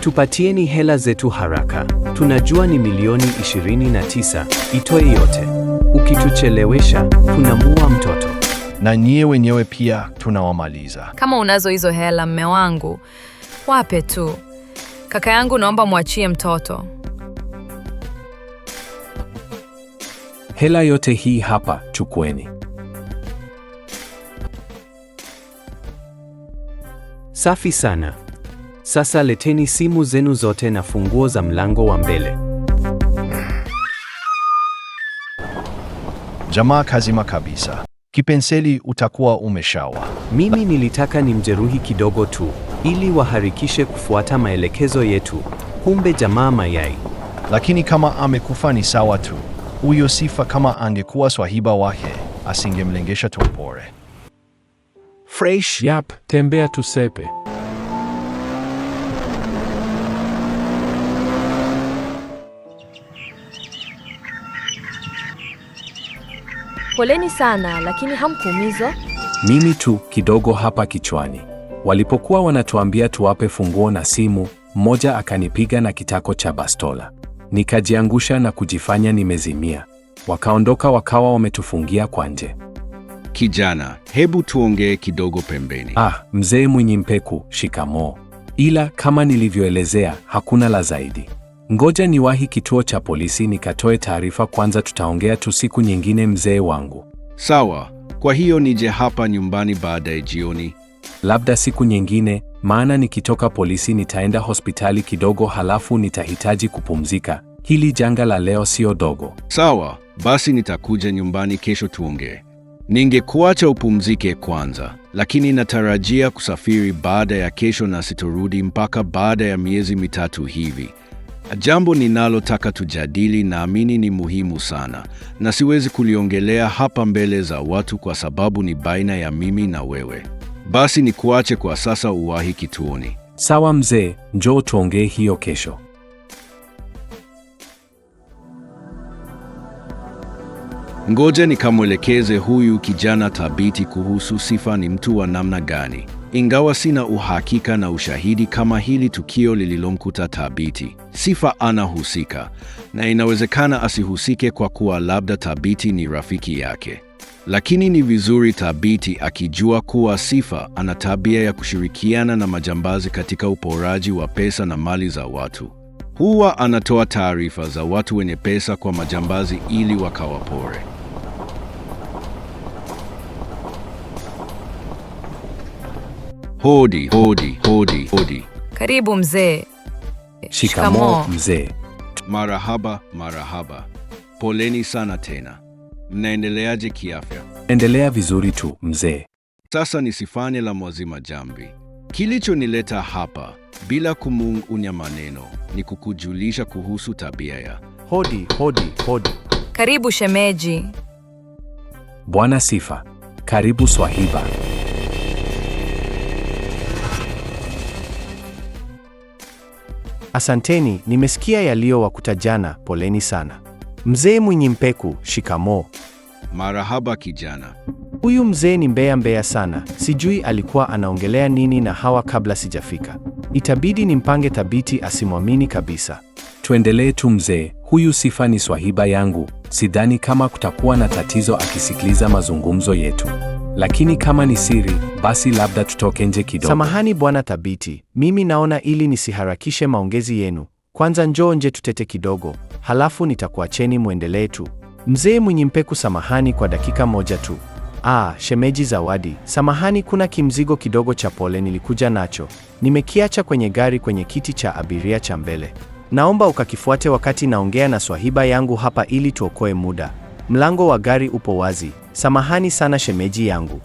Tupatieni hela zetu haraka. Tunajua ni milioni 29, itoe yote. Ukituchelewesha, tunamuua mtoto. Na nyie wenyewe pia tunawamaliza. Kama unazo hizo hela, mme wangu, wape tu. Kaka yangu, naomba mwachie mtoto. Hela yote hii hapa, chukueni. Safi sana. Sasa leteni simu zenu zote na funguo za mlango wa mbele. Jamaa kazima kabisa. Kipenseli utakuwa umeshawa. Mimi nilitaka nimjeruhi kidogo tu, ili waharikishe kufuata maelekezo yetu. Kumbe jamaa mayai. Lakini kama amekufa ni sawa tu. Huyo Sifa kama angekuwa swahiba wake, asingemlengesha topore. Fresh. Yap, tembea tusepe. Poleni sana, lakini hamkuumizwa? Mimi tu kidogo hapa kichwani. Walipokuwa wanatuambia tuwape funguo na simu, mmoja akanipiga na kitako cha bastola. Nikajiangusha na kujifanya nimezimia. Wakaondoka wakawa wametufungia kwa nje. Kijana, hebu tuongee kidogo pembeni. Mzee Mwinyimpeku, shikamoo. Ila kama nilivyoelezea, hakuna la zaidi. Ngoja niwahi kituo cha polisi nikatoe taarifa kwanza, tutaongea tu siku nyingine mzee wangu. Sawa, kwa hiyo nije hapa nyumbani baadaye jioni? Labda siku nyingine, maana nikitoka polisi nitaenda hospitali kidogo, halafu nitahitaji kupumzika. Hili janga la leo sio dogo. Sawa, basi nitakuja nyumbani kesho tuongee. Ningekuacha upumzike kwanza, lakini natarajia kusafiri baada ya kesho na sitorudi mpaka baada ya miezi 3 hivi. Jambo ninalotaka tujadili naamini ni muhimu sana, na siwezi kuliongelea hapa mbele za watu kwa sababu ni baina ya mimi na wewe. Basi nikuache kwa sasa, uwahi kituoni. Sawa mzee, njoo tuongee hiyo kesho. Ngoja nikamwelekeze huyu kijana thabiti kuhusu Sifa ni mtu wa namna gani. Ingawa sina uhakika na ushahidi kama hili tukio lililomkuta Thabiti Sifa anahusika, na inawezekana asihusike kwa kuwa labda Thabiti ni rafiki yake. Lakini ni vizuri Thabiti akijua kuwa Sifa ana tabia ya kushirikiana na majambazi katika uporaji wa pesa na mali za watu. Huwa anatoa taarifa za watu wenye pesa kwa majambazi ili wakawapore. Hodi, hodi, hodi, hodi. Karibu mzee. Shikamoo mzee. Marahaba, marahaba. Poleni sana tena. Mnaendeleaje kiafya? Endelea vizuri tu mzee. Sasa nisifanye la mwazima jambi. Kilichonileta hapa bila kumuunya maneno ni kukujulisha kuhusu tabia ya Hodi, hodi, hodi. Karibu shemeji. Bwana Sifa, karibu swahiba. Asanteni, nimesikia yaliyowakuta jana, poleni sana. Mzee Mwinyimpeku, shikamoo. Marahaba kijana. Huyu mzee ni mbea sana, sijui alikuwa anaongelea nini na hawa kabla sijafika. Itabidi nimpange Thabiti asimwamini kabisa. Tuendelee tu mzee, huyu Sifa ni swahiba yangu, sidhani kama kutakuwa na tatizo akisikiliza mazungumzo yetu. Lakini kama ni siri, basi labda tutoke nje kidogo. Samahani bwana Thabiti, mimi naona ili nisiharakishe maongezi yenu, kwanza njoo nje tutete kidogo, halafu nitakuacheni muendelee tu. Mzee Mwinyimpeku, samahani kwa dakika moja tu. Shemeji Zawadi, samahani, kuna kimzigo kidogo cha pole nilikuja nacho. Nimekiacha kwenye gari kwenye kiti cha abiria cha mbele. Naomba ukakifuate wakati naongea na swahiba yangu hapa ili tuokoe muda. Mlango wa gari upo wazi. Samahani sana shemeji yangu.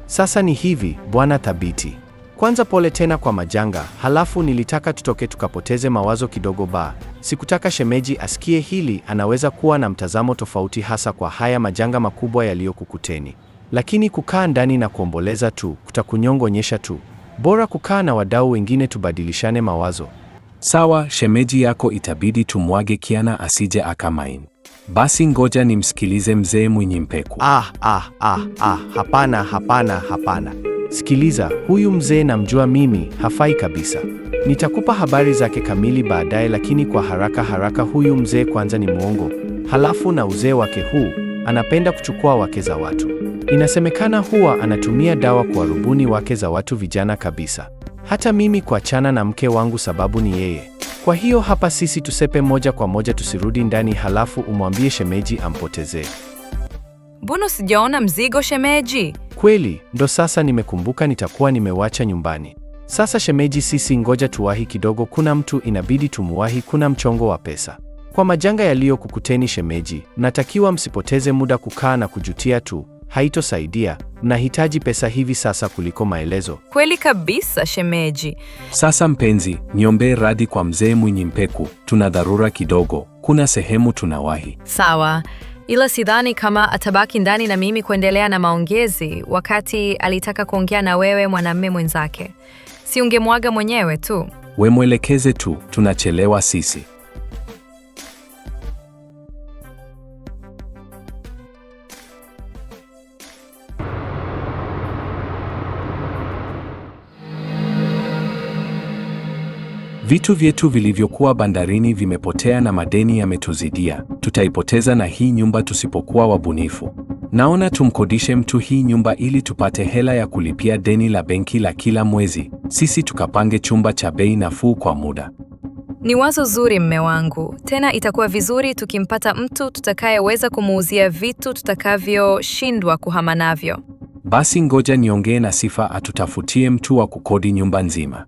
Sasa ni hivi, bwana Thabiti. Kwanza pole tena kwa majanga, halafu nilitaka tutoke tukapoteze mawazo kidogo Sikutaka shemeji asikie hili, anaweza kuwa na mtazamo tofauti hasa kwa haya majanga makubwa yaliyokukuteni. Lakini kukaa ndani na kuomboleza tu, kutakunyongonyesha tu. Bora kukaa na wadau wengine tubadilishane mawazo. Sawa, shemeji yako itabidi tumwage Kiana asije akamain. Basi ngoja nimsikilize mzee Mwinyimpeku. Hapana. Sikiliza, huyu mzee namjua mimi, hafai kabisa. Nitakupa habari zake kamili baadaye, lakini kwa haraka huyu mzee kwanza ni mwongo. Halafu na uzee wake huu, anapenda kuchukua wake za watu. Inasemekana huwa anatumia dawa kuwarubuni wake za watu vijana kabisa. Hata mimi kuachana na mke wangu sababu ni yeye. Kwa hiyo hapa sisi tusepe moja kwa moja, tusirudi ndani, halafu umwambie shemeji ampotezee. Mbona sijaona mzigo shemeji? Kweli, ndo sasa nimekumbuka, nitakuwa nimewacha nyumbani. Sasa shemeji, sisi ngoja tuwahi kidogo, kuna mtu inabidi tumuwahi, kuna mchongo wa pesa. Kwa majanga yaliyokukuteni shemeji, mnatakiwa msipoteze muda kukaa na kujutia tu, haitosaidia. Mnahitaji pesa hivi sasa kuliko maelezo. Kweli kabisa shemeji. Sasa mpenzi, niombee radhi kwa mzee Mwinyimpeku, tuna dharura kidogo, kuna sehemu tunawahi. Sawa, ila sidhani kama atabaki ndani na mimi kuendelea na maongezi wakati alitaka kuongea na wewe mwanamume mwenzake. Si ungemwaga mwenyewe tu? We mwelekeze tu, tunachelewa sisi. Vitu vyetu vilivyokuwa bandarini vimepotea na madeni yametuzidia. Tutaipoteza na hii nyumba tusipokuwa wabunifu. Naona tumkodishe mtu hii nyumba ili tupate hela ya kulipia deni la benki la kila mwezi. Sisi tukapange chumba cha bei nafuu kwa muda. Ni wazo zuri mme wangu. Tena itakuwa vizuri tukimpata mtu tutakayeweza kumuuzia vitu tutakavyoshindwa kuhama navyo. Basi ngoja niongee na Sifa atutafutie mtu wa kukodi nyumba nzima.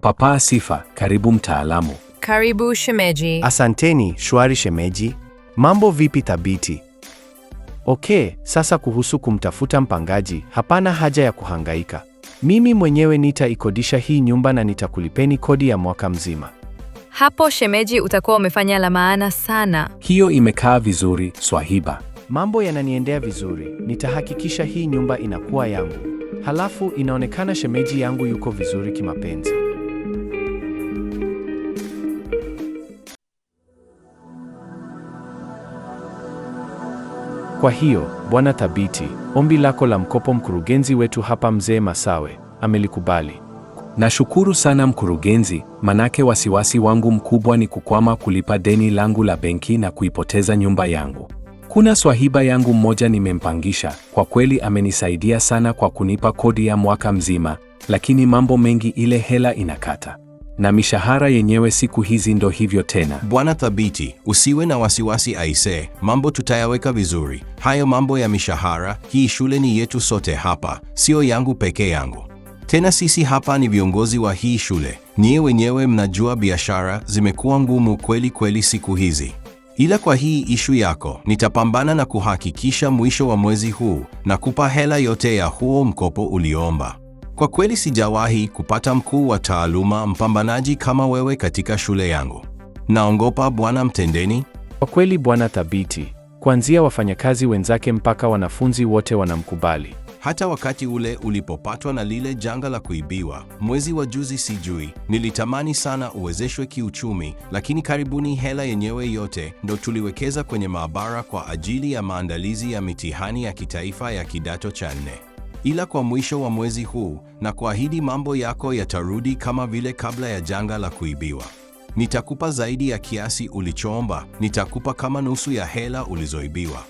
Papa Sifa, karibu mtaalamu. Karibu shemeji. Asanteni, shwari shemeji. Mambo vipi thabiti? Okay, sasa kuhusu kumtafuta mpangaji, hapana haja ya kuhangaika. Mimi mwenyewe nitaikodisha hii nyumba na nitakulipeni kodi ya mwaka mzima. Hapo shemeji utakuwa umefanya la maana sana. Hiyo imekaa vizuri, Swahiba. Mambo yananiendea vizuri, nitahakikisha hii nyumba inakuwa yangu. Halafu inaonekana shemeji yangu yuko vizuri kimapenzi. Kwa hiyo, Bwana Thabiti, ombi lako la mkopo mkurugenzi wetu hapa mzee Masawe, amelikubali. Nashukuru sana mkurugenzi, manake wasiwasi wangu mkubwa ni kukwama kulipa deni langu la benki na kuipoteza nyumba yangu. Kuna Swahiba yangu mmoja nimempangisha, kwa kweli amenisaidia sana kwa kunipa kodi ya mwaka mzima, lakini mambo mengi ile hela inakata. Na mishahara yenyewe siku hizi ndo hivyo tena. Bwana Thabiti, usiwe na wasiwasi aise, mambo tutayaweka vizuri. Hayo mambo ya mishahara, hii shule ni yetu sote hapa, sio yangu peke yangu. Tena sisi hapa ni viongozi wa hii shule. Nyie wenyewe mnajua biashara zimekuwa ngumu kweli siku hizi. Ila kwa hii ishu yako, nitapambana na kuhakikisha mwisho wa mwezi huu na kupa hela yote ya huo mkopo uliomba. Kwa kweli sijawahi kupata mkuu wa taaluma mpambanaji kama wewe katika shule yangu. Naongopa Bwana Mtendeni. Kwa kweli Bwana Thabiti, kuanzia wafanyakazi wenzake mpaka wanafunzi wote wanamkubali. Hata wakati ule ulipopatwa na lile janga la kuibiwa, mwezi wa juzi sijui, nilitamani sana uwezeshwe kiuchumi, lakini karibuni hela yenyewe yote ndo tuliwekeza kwenye maabara kwa ajili ya maandalizi ya mitihani ya kitaifa ya kidato cha 4. Ila kwa mwisho wa mwezi huu, na kuahidi mambo yako yatarudi kama vile kabla ya janga la kuibiwa. Nitakupa zaidi ya kiasi ulichoomba, nitakupa kama nusu ya hela ulizoibiwa.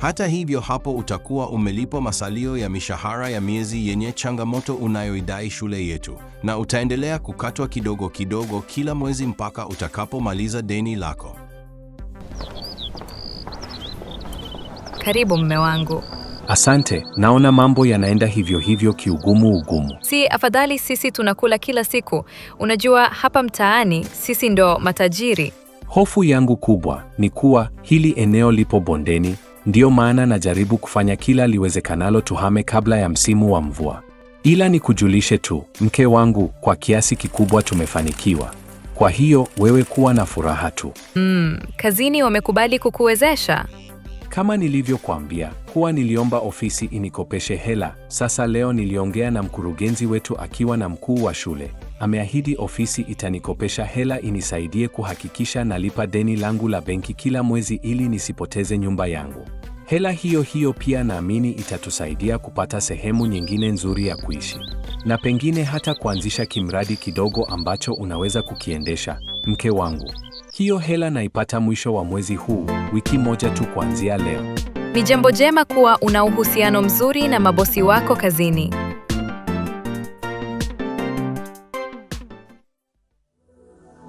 Hata hivyo hapo utakuwa umelipwa masalio ya mishahara ya miezi yenye changamoto unayoidai shule yetu, na utaendelea kukatwa kidogo kidogo kila mwezi mpaka utakapomaliza deni lako. Karibu mme wangu. Asante, naona mambo yanaenda hivyo kiugumu. Si afadhali sisi tunakula kila siku. Unajua hapa mtaani sisi ndo matajiri. Hofu yangu kubwa ni kuwa hili eneo lipo bondeni, ndiyo maana najaribu kufanya kila liwezekanalo tuhame kabla ya msimu wa mvua. Ila nikujulishe tu, mke wangu, kwa kiasi kikubwa tumefanikiwa. Kwa hiyo wewe kuwa na furaha tu. Kazini wamekubali kukuwezesha? Kama nilivyokuambia, kuwa niliomba ofisi inikopeshe hela. Sasa leo niliongea na mkurugenzi wetu akiwa na mkuu wa shule. ameahidi ofisi itanikopesha hela inisaidie kuhakikisha nalipa deni langu la benki kila mwezi ili nisipoteze nyumba yangu. Hela hiyo hiyo pia naamini itatusaidia kupata sehemu nyingine nzuri ya kuishi. Na pengine hata kuanzisha kimradi kidogo ambacho unaweza kukiendesha, mke wangu. Hiyo hela naipata mwisho wa mwezi huu, wiki moja tu kuanzia leo. Ni jambo jema kuwa una uhusiano mzuri na mabosi wako kazini.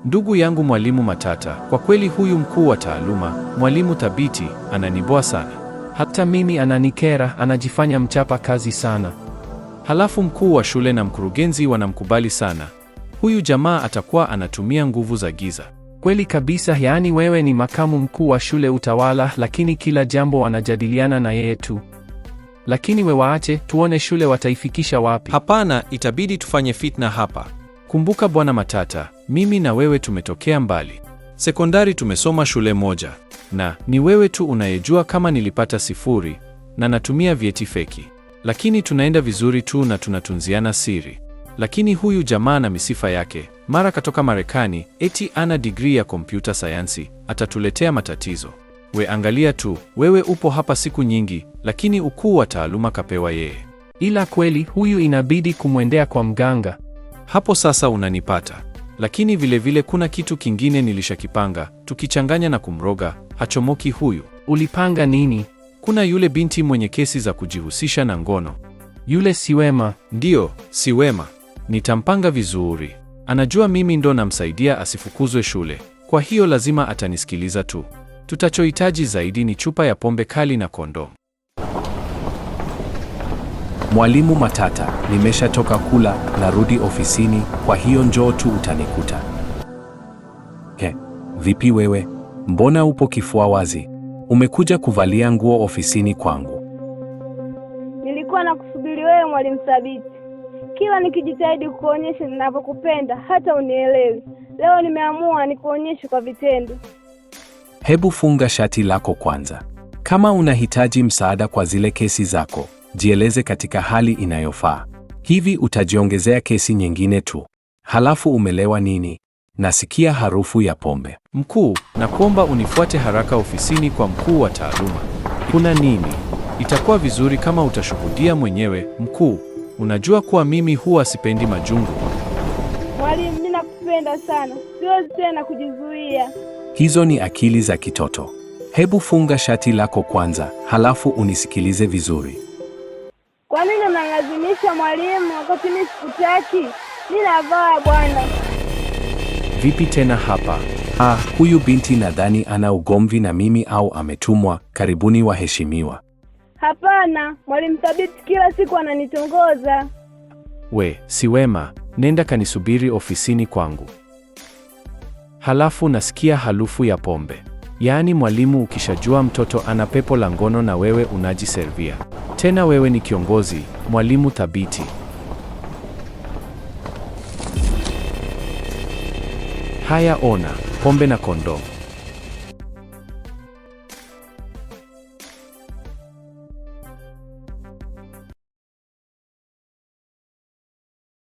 Ndugu yangu Mwalimu Matata, kwa kweli huyu mkuu wa taaluma, Mwalimu Thabiti, ananiboa sana. Hata mimi ananikera, anajifanya mchapa kazi sana. Halafu mkuu wa shule na mkurugenzi wanamkubali sana. Huyu jamaa atakuwa anatumia nguvu za giza. Kweli kabisa, yaani wewe ni makamu mkuu wa shule utawala, lakini kila jambo anajadiliana na yeye tu. Lakini we waache, tuone shule wataifikisha wapi. Hapana, itabidi tufanye fitna hapa. Kumbuka Bwana Matata, mimi na wewe tumetokea mbali. Sekondari tumesoma shule moja. Na ni wewe tu unayejua kama nilipata 0 na natumia vyeti feki. Lakini tunaenda vizuri tu na tunatunziana siri. Lakini huyu jamaa na misifa yake, mara katoka Marekani, eti ana degree ya computer science, atatuletea matatizo. We angalia tu, wewe upo hapa siku nyingi, lakini ukuu wa taaluma kapewa yeye. Ila kweli huyu inabidi kumwendea kwa mganga. Hapo sasa unanipata. Lakini vile kuna kitu kingine nilishakipanga, tukichanganya na kumroga, hachomoki huyu. Ulipanga nini? Kuna yule binti mwenye kesi za kujihusisha na ngono. Yule Siwema. Ndiyo, Siwema. Nitampanga vizuri. Anajua mimi ndo namsaidia asifukuzwe shule. Kwa hiyo lazima atanisikiliza tu. Tutachohitaji zaidi ni chupa ya pombe kali na kondomu. Mwalimu Matata, nimeshatoka kula, narudi ofisini, kwa hiyo njoo tu utanikuta. Vipi wewe? Mbona upo kifua wazi? Umekuja kuvalia nguo ofisini kwangu? Nilikuwa nakusubiri wewe Mwalimu Thabiti. Kila nikijitahidi kuonyesha ninavyokupenda hata unielewi. Leo nimeamua nikuonyeshe kwa vitendo. Hebu funga shati lako kwanza. Kama unahitaji msaada kwa zile kesi zako, jieleze katika hali inayofaa. Hivi utajiongezea kesi nyingine tu. Halafu umelewa nini? Nasikia harufu ya pombe. Mkuu, nakuomba unifuate haraka ofisini kwa mkuu wa taaluma. Kuna nini? Itakuwa vizuri kama utashuhudia mwenyewe, mkuu. Unajua kuwa mimi huwa sipendi majungu. Mwalimu, mimi nakupenda sana. Siwezi tena kujizuia. Hizo ni akili za kitoto. Hebu funga shati lako kwanza, halafu unisikilize vizuri. Kwa nini unalazimisha mwalimu wakati mimi sikutaki? Ninavaa bwana. Vipi tena hapa? Huyu binti nadhani ana ugomvi na mimi au ametumwa. Karibuni waheshimiwa. Hapana, Mwalimu Thabiti kila siku ananitongoza. We, Siwema, nenda kanisubiri ofisini kwangu. Halafu nasikia harufu ya pombe. Yaani mwalimu, ukishajua mtoto ana pepo la ngono na wewe unajiservia. Tena wewe ni kiongozi, Mwalimu Thabiti. Haya, ona, pombe na kondomu.